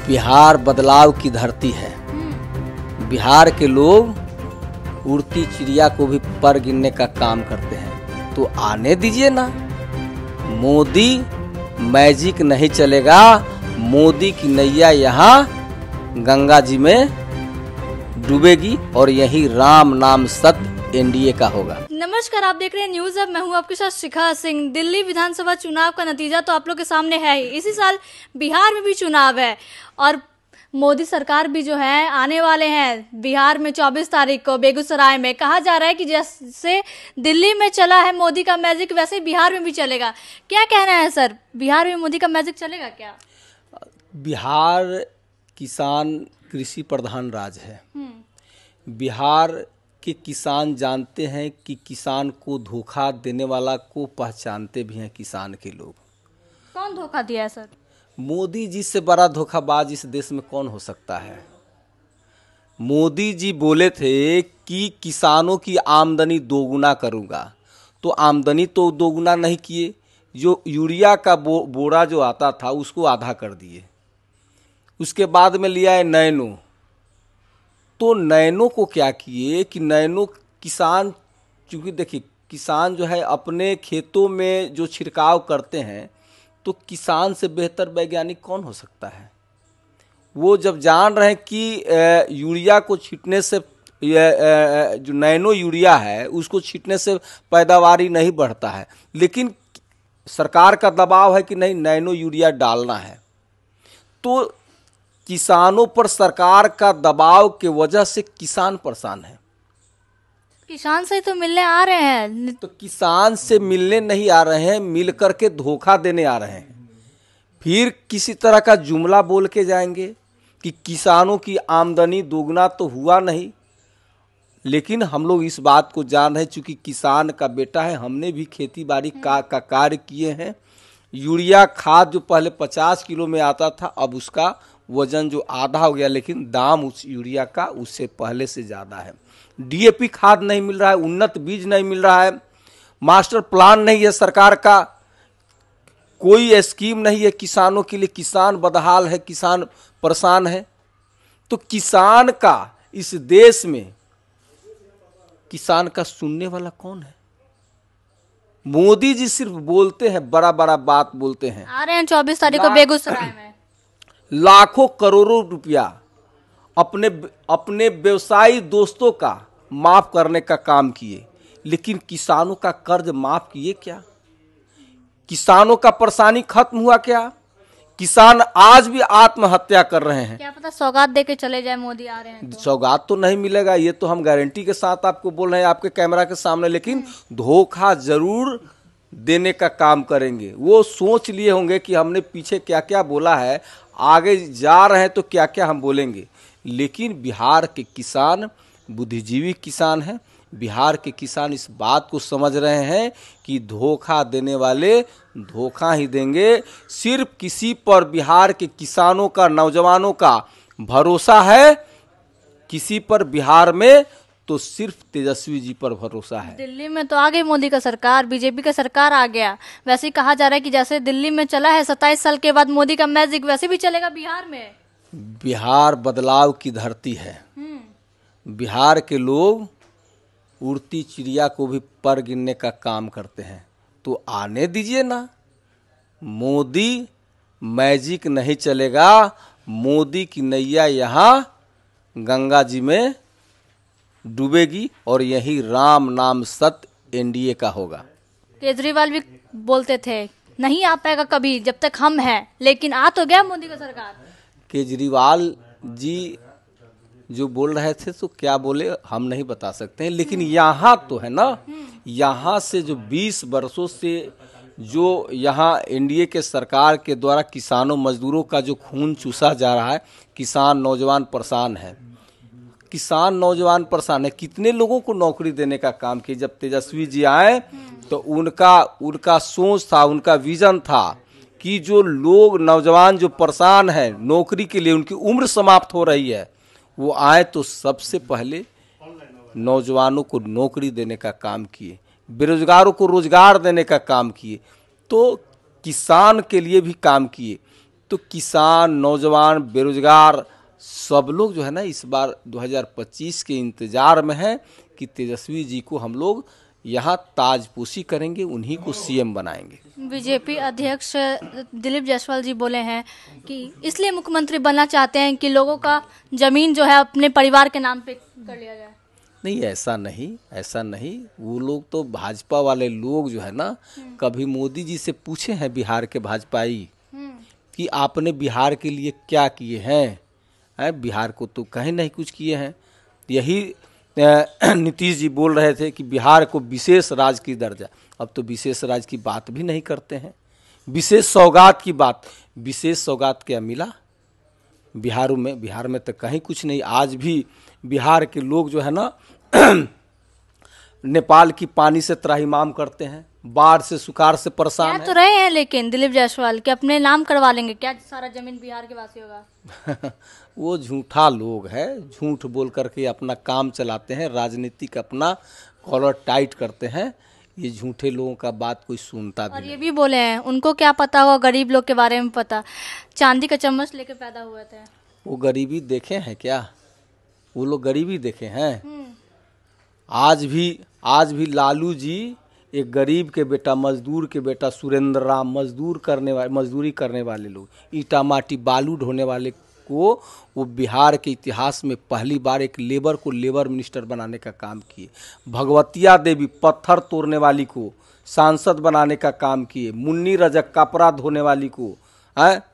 बिहार बदलाव की धरती है। बिहार के लोग उड़ती चिड़िया को भी पर गिनने का काम करते हैं, तो आने दीजिए ना। मोदी मैजिक नहीं चलेगा। मोदी की नैया यहाँ गंगा जी में डूबेगी और यही राम नाम सत्य एनडीए का होगा। नमस्कार, आप देख रहे हैं न्यूज अब। मैं हूं आपके साथ शिखा सिंह। दिल्ली विधानसभा चुनाव का नतीजा तो आप लोग के सामने है ही। इसी साल बिहार में भी चुनाव है और मोदी सरकार भी जो है आने वाले हैं। बिहार में 24 तारीख को बेगूसराय में कहा जा रहा है कि जैसे दिल्ली में चला है मोदी का मैजिक, वैसे बिहार में भी चलेगा। क्या कहना है सर, बिहार में मोदी का मैजिक चलेगा क्या? बिहार किसान कृषि प्रधान राज्य है। बिहार के किसान जानते हैं कि किसान को धोखा देने वाला को पहचानते भी हैं किसान के लोग। कौन धोखा दिया है सर? मोदी जी से बड़ा धोखाबाज इस देश में कौन हो सकता है। मोदी जी बोले थे कि किसानों की आमदनी दोगुना करूंगा, तो आमदनी तो दोगुना नहीं किए। जो यूरिया का बोरा जो आता था उसको आधा कर दिए। उसके बाद में लिया है नैनो, तो नैनो को क्या किए कि नैनो किसान, चूँकि देखिए किसान जो है अपने खेतों में जो छिड़काव करते हैं, तो किसान से बेहतर वैज्ञानिक कौन हो सकता है। वो जब जान रहे हैं कि यूरिया को छींटने से जो नैनो यूरिया है उसको छींटने से पैदावारी नहीं बढ़ता है, लेकिन सरकार का दबाव है कि नहीं नैनो यूरिया डालना है, तो किसानों पर सरकार का दबाव के वजह से किसान परेशान है। किसान से तो मिलने आ रहे हैं, तो किसान से मिलने नहीं आ रहे हैं, मिल करके धोखा देने आ रहे हैं। फिर किसी तरह का जुमला बोल के जाएंगे कि किसानों की आमदनी दोगुना तो हुआ नहीं, लेकिन हम लोग इस बात को जान रहे हैं, चूँकि किसान का बेटा है, हमने भी खेती बाड़ी का कार्य किए हैं। यूरिया खाद जो पहले 50 किलो में आता था, अब उसका वजन जो आधा हो गया, लेकिन दाम उस यूरिया का उससे पहले से ज़्यादा है। डीएपी खाद नहीं मिल रहा है, उन्नत बीज नहीं मिल रहा है, मास्टर प्लान नहीं है सरकार का, कोई स्कीम नहीं है किसानों के लिए। किसान बदहाल है, किसान परेशान है। तो किसान का इस देश में किसान का सुनने वाला कौन है? मोदी जी सिर्फ बोलते हैं, बड़ा बड़ा बात बोलते हैं। आ रहे हैं 24 तारीख को बेगूसराय में। लाखों करोड़ों रुपया अपने व्यवसायी दोस्तों का माफ करने का काम किए, लेकिन किसानों का कर्ज माफ किए क्या? किसानों का परेशानी खत्म हुआ क्या? किसान आज भी आत्महत्या कर रहे हैं। क्या पता सौगात दे के चले जाए, मोदी आ रहे हैं तो। सौगात तो नहीं मिलेगा, ये तो हम गारंटी के साथ आपको बोल रहे हैं आपके कैमरा के सामने, लेकिन धोखा जरूर देने का काम करेंगे। वो सोच लिए होंगे कि हमने पीछे क्या क्या बोला है, आगे जा रहे हैं तो क्या क्या हम बोलेंगे। लेकिन बिहार के किसान बुद्धिजीवी किसान हैं। बिहार के किसान इस बात को समझ रहे हैं कि धोखा देने वाले धोखा ही देंगे। सिर्फ किसी पर बिहार के किसानों का, नौजवानों का भरोसा है, किसी पर बिहार में तो सिर्फ तेजस्वी जी पर भरोसा है। दिल्ली में तो आ गई मोदी का सरकार, बीजेपी का सरकार आ गया। वैसे ही कहा जा रहा है कि जैसे दिल्ली में चला है 27 साल के बाद मोदी का मैजिक, वैसे भी चलेगा बिहार में। बिहार बदलाव की धरती है। बिहार के लोग उड़ती चिड़िया को भी पर गिनने का काम करते हैं, तो आने दीजिए ना। मोदी मैजिक नहीं चलेगा। मोदी की नैया यहाँ गंगा जी में डूबेगी और यही राम नाम सत्य एनडीए का होगा। केजरीवाल भी बोलते थे नहीं आ पाएगा कभी जब तक हम हैं, लेकिन आ तो गया मोदी का सरकार। केजरीवाल जी जो बोल रहे थे तो क्या बोले हम नहीं बता सकते हैं, लेकिन यहाँ तो है ना, यहाँ से जो 20 वर्षों से जो यहाँ एनडीए के सरकार के द्वारा किसानों मजदूरों का जो खून चूसा जा रहा है, किसान नौजवान परेशान है। किसान नौजवान परेशान है। कितने लोगों को नौकरी देने का काम किया। जब तेजस्वी जी आए तो उनका सोच था, उनका विजन था कि जो लोग नौजवान जो परेशान हैं नौकरी के लिए, उनकी उम्र समाप्त हो रही है, वो आए तो सबसे पहले नौजवानों को नौकरी देने का काम किए, बेरोजगारों को रोजगार देने का काम किए, तो किसान के लिए भी काम किए। तो किसान, नौजवान, बेरोजगार सब लोग जो है ना इस बार 2025 के इंतजार में है कि तेजस्वी जी को हम लोग यहाँ ताजपोशी करेंगे, उन्हीं को सीएम बनाएंगे। बीजेपी अध्यक्ष दिलीप जायसवाल जी बोले हैं कि इसलिए मुख्यमंत्री बनना चाहते हैं कि लोगों का जमीन जो है अपने परिवार के नाम पे कर लिया जाए। नहीं, ऐसा नहीं, ऐसा नहीं। वो लोग तो भाजपा वाले लोग जो है ना, कभी मोदी जी से पूछे हैं बिहार के भाजपाई कि आपने बिहार के लिए क्या किए हैं? बिहार को तो कहीं नहीं कुछ किए हैं। यही नीतीश जी बोल रहे थे कि बिहार को विशेष राज्य की दर्जा, अब तो विशेष राज्य की बात भी नहीं करते हैं। विशेष सौगात की बात, विशेष सौगात क्या मिला बिहार में? बिहार में तो कहीं कुछ नहीं। आज भी बिहार के लोग जो है ना नेपाल की पानी से त्राहिमाम करते हैं, बाढ़ से, सुखाड़ से परेशान कह तो रहे हैं लेकिन दिलीप जायसवाल कि अपने नाम करवा लेंगे, क्या सारा जमीन बिहार के वासी होगा? वो झूठा लोग है, झूठ बोल करके अपना काम चलाते हैं, राजनीतिक अपना कॉलर टाइट करते हैं। ये झूठे लोगों का बात कोई सुनता भी और नहीं। ये भी बोले हैं उनको क्या पता होगा, गरीब लोग के बारे में पता, चांदी का चम्मच लेके पैदा हुए थे। वो गरीबी देखे हैं क्या? वो लोग गरीबी देखे हैं? आज भी लालू जी एक गरीब के बेटा, मजदूर के बेटा, सुरेंद्र राम, मजदूरी करने वाले लोग, ईटा माटी बालू ढोने वाले को वो बिहार के इतिहास में पहली बार एक लेबर को लेबर मिनिस्टर बनाने का काम किए। भगवतिया देवी पत्थर तोड़ने वाली को सांसद बनाने का काम किए। मुन्नी रजक कपड़ा धोने वाली को,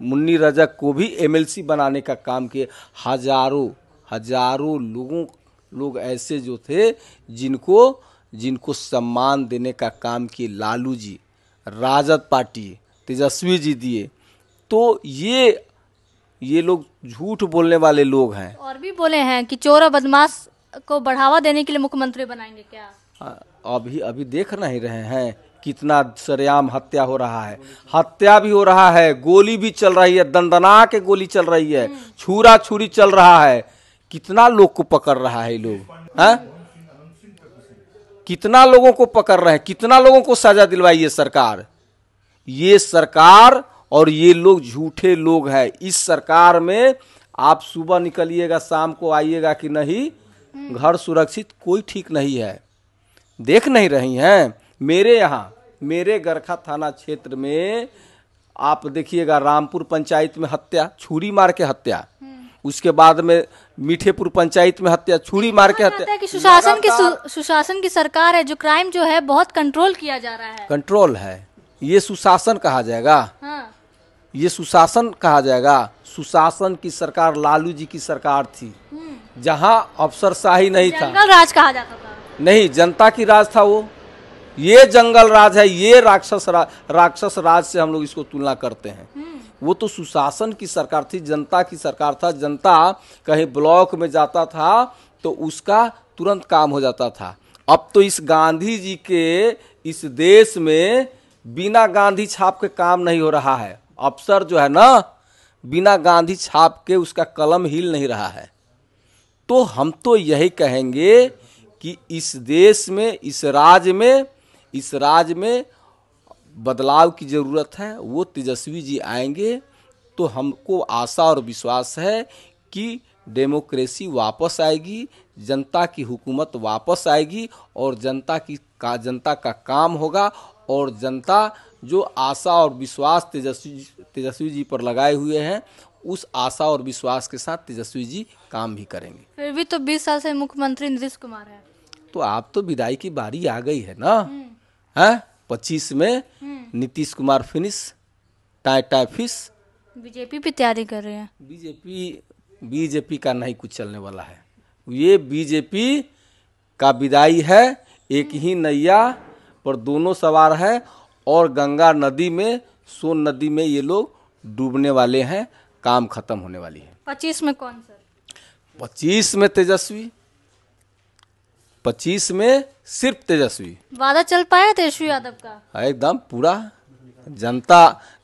मुन्नी रजक को भी एमएलसी बनाने का काम किए। हजारों लोग ऐसे जो थे जिनको सम्मान देने का काम किए लालू जी, राजद पार्टी, तेजस्वी जी दिए। तो ये लोग झूठ बोलने वाले लोग हैं। और भी बोले हैं कि चोर और बदमाश को बढ़ावा देने के लिए मुख्यमंत्री बनाएंगे क्या? अभी देख नहीं रहे हैं कितना सरेआम हत्या हो रहा है। हत्या भी हो रहा है, गोली भी चल रही है, दंदना के गोली चल रही है, छुरा छुरी चल रहा है। कितना लोग को पकड़ रहा है लोग, कितना लोगों को पकड़ रहे हैं, कितना लोगों को सजा दिलवाई है सरकार। ये सरकार और ये लोग झूठे लोग हैं। इस सरकार में आप सुबह निकलिएगा शाम को आइएगा कि नहीं, घर सुरक्षित कोई ठीक नहीं है। देख नहीं रही हैं? मेरे गरखा थाना क्षेत्र में आप देखिएगा, रामपुर पंचायत में हत्या, छुरी मार के हत्या, उसके बाद में मीठेपुर पंचायत में हत्या, छुरी मार के हत्या। कि सुशासन की सरकार है, जो क्राइम जो है बहुत कंट्रोल किया जा रहा है। कंट्रोल है, ये सुशासन कहा जाएगा? हाँ। ये सुशासन कहा जाएगा? सुशासन की सरकार लालू जी की सरकार थी, जहां अफसरशाही नहीं था, जंगल राज कहा जाता था। नहीं, जनता की राज था वो। ये जंगल राज है, ये राक्षस राज से हम लोग इसको तुलना करते हैं। वो तो सुशासन की सरकार थी, जनता की सरकार था। जनता कहीं ब्लॉक में जाता था तो उसका तुरंत काम हो जाता था। अब तो इस गांधी जी के इस देश में बिना गांधी छाप के काम नहीं हो रहा है। अफसर जो है ना, बिना गांधी छाप के उसका कलम हिल नहीं रहा है। तो हम तो यही कहेंगे कि इस देश में, इस राज्य में बदलाव की ज़रूरत है। वो तेजस्वी जी आएंगे तो हमको आशा और विश्वास है कि डेमोक्रेसी वापस आएगी, जनता की हुकूमत वापस आएगी और जनता का काम होगा। और जनता जो आशा और विश्वास तेजस्वी जी पर लगाए हुए हैं, उस आशा और विश्वास के साथ तेजस्वी जी काम भी करेंगे। फिर भी तो 20 साल से मुख्यमंत्री नीतीश कुमार है। तो आप तो विदाई की बारी आ गई है ना, हैं? 25 में Nitish Kumar finish, tie fish. BJP भी तैयारी कर रही है। बीजेपी का नहीं कुछ चलने वाला है। ये बीजेपी का विदाई है, एक ही नैया पर दोनों सवार है और गंगा नदी में, सोन नदी में ये लोग डूबने वाले हैं। काम खत्म होने वाली है। 25 में कौन सर? 25 में तेजस्वी, 25 में सिर्फ तेजस्वी। वादा चल पाया तेजस्वी यादव का? एकदम पूरा।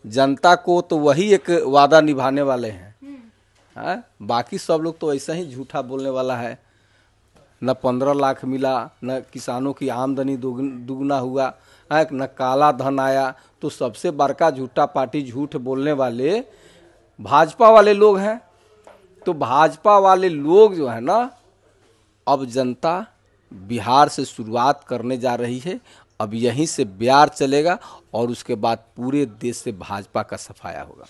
जनता को तो वही एक वादा निभाने वाले हैं। बाकी सब लोग तो ऐसा ही झूठा बोलने वाला है। न 15 लाख मिला, न किसानों की आमदनी दुगना हुआ, न काला धन आया। तो सबसे बड़का झूठा पार्टी, झूठ बोलने वाले भाजपा वाले लोग हैं, तो भाजपा वाले लोग जो है ना, अब जनता बिहार से शुरुआत करने जा रही है। अब यहीं से बिहार चलेगा और उसके बाद पूरे देश से भाजपा का सफाया होगा।